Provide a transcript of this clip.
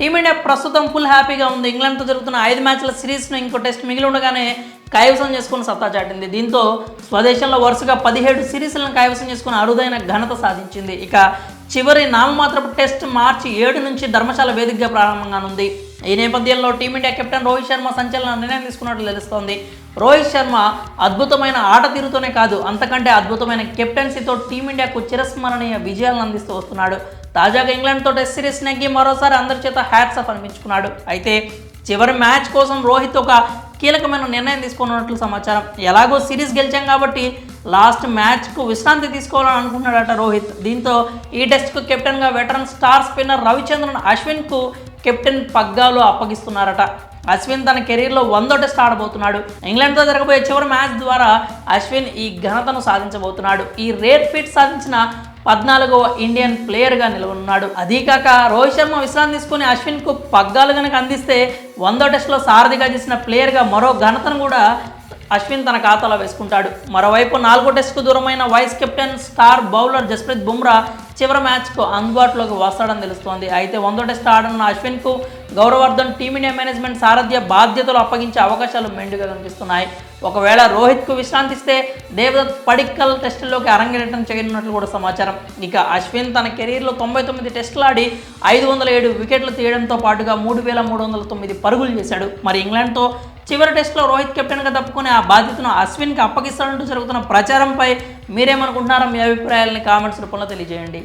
Team India ప్రస్తుతం full హ్యాపీగా ఉంది. ఇంగ్లాండ్తో జరుగుతున్న 5 మ్యాచ్ల సిరీస్ను ఇంకో టెస్ట్ మిగిలి ఉండగానే కైవసం చేసుకుని సత్తా చాటింది. దీంతో స్వదేశంలో వరుసగా 17 సిరీస్లను కైవసం చేసుకుని అరుదైన ఘనత సాధించింది. ఇక చివరి నామమాత్రపు టెస్ట్ మార్చి 7 నుంచి ధర్మశాల వేదికగా ప్రారంభంగానుంది. ఈ నేపథ్యంలో టీమిండియా కెప్టెన్ రోహిత్ శర్మ సంచలన నిర్ణయం తీసుకున్నట్లు తెలుస్తోంది. రోహిత్ శర్మ అద్భుతమైన ఆట తీరుతోనే కాదు, అంతకంటే అద్భుతమైన కెప్టెన్సీతో టీమిండియాకు చిరస్మరణీయ విజయాలను అందిస్తూ వస్తున్నాడు. తాజాగా ఇంగ్లాండ్తో టెస్ట్ సిరీస్ నెగ్గి మరోసారి అందరి చేత హ్యాట్స్ ఆఫ్ అనిపించుకున్నాడు. అయితే చివరి మ్యాచ్ కోసం రోహిత్ ఒక కీలకమైన నిర్ణయం తీసుకున్నట్లు సమాచారం. ఎలాగో సిరీస్ గెలిచాం కాబట్టి లాస్ట్ మ్యాచ్కు విశ్రాంతి తీసుకోవాలని అనుకుంటున్నాడట రోహిత్. దీంతో ఈ టెస్ట్కు కెప్టెన్గా వెటరన్ స్టార్ స్పిన్నర్ రవిచంద్రన్ అశ్విన్కు కెప్టెన్ పగ్గాలు అప్పగిస్తున్నారట. అశ్విన్ తన కెరీర్లో 100వ టెస్ట్ ఆడబోతున్నాడు. ఇంగ్లాండ్తో జరగబోయే చివరి మ్యాచ్ ద్వారా అశ్విన్ ఈ ఘనతను సాధించబోతున్నాడు. ఈ రేర్ ఫీట్ సాధించిన 14వ ఇండియన్ ప్లేయర్గా నిలవనున్నాడు. అదీకాక రోహిత్ శర్మ విశ్రాంతి తీసుకుని అశ్విన్కు పగ్గాలు కనుక అందిస్తే 100వ టెస్ట్లో సారథిగా చేసిన ప్లేయర్గా మరో ఘనతను కూడా అశ్విన్ తన ఖాతాలో వేసుకుంటాడు. మరోవైపు 4వ టెస్ట్కు దూరమైన vice captain star bowler Jasprit Bumrah చివరి మ్యాచ్కు అందుబాటులోకి వస్తాడని తెలుస్తోంది. అయితే 100వ టెస్ట్ ఆడనున్న అశ్విన్కు గౌరవార్థం టీమిండియా మేనేజ్మెంట్ సారథ్య బాధ్యతలు అప్పగించే అవకాశాలు మెండుగా కనిపిస్తున్నాయి. ఒకవేళ రోహిత్కు విశ్రాంతిస్తే దేవదత్ పడిక్కల్ టెస్టుల్లోకి అరంగేట్రం చేయనున్నట్లు కూడా సమాచారం. ఇక అశ్విన్ తన కెరీర్లో 99 టెస్టులు ఆడి 507 వికెట్లు తీయడంతో పాటుగా 3309 పరుగులు చేశాడు. మరి ఇంగ్లాండ్తో చివరి టెస్ట్లో రోహిత్ కెప్టెన్గా తప్పుకుని ఆ బాధ్యతను అశ్విన్కి అప్పగిస్తాడంటూ జరుగుతున్న ప్రచారంపై మీరేమనుకుంటున్నారో మీ అభిప్రాయాలని కామెంట్స్ రూపంలో తెలియజేయండి.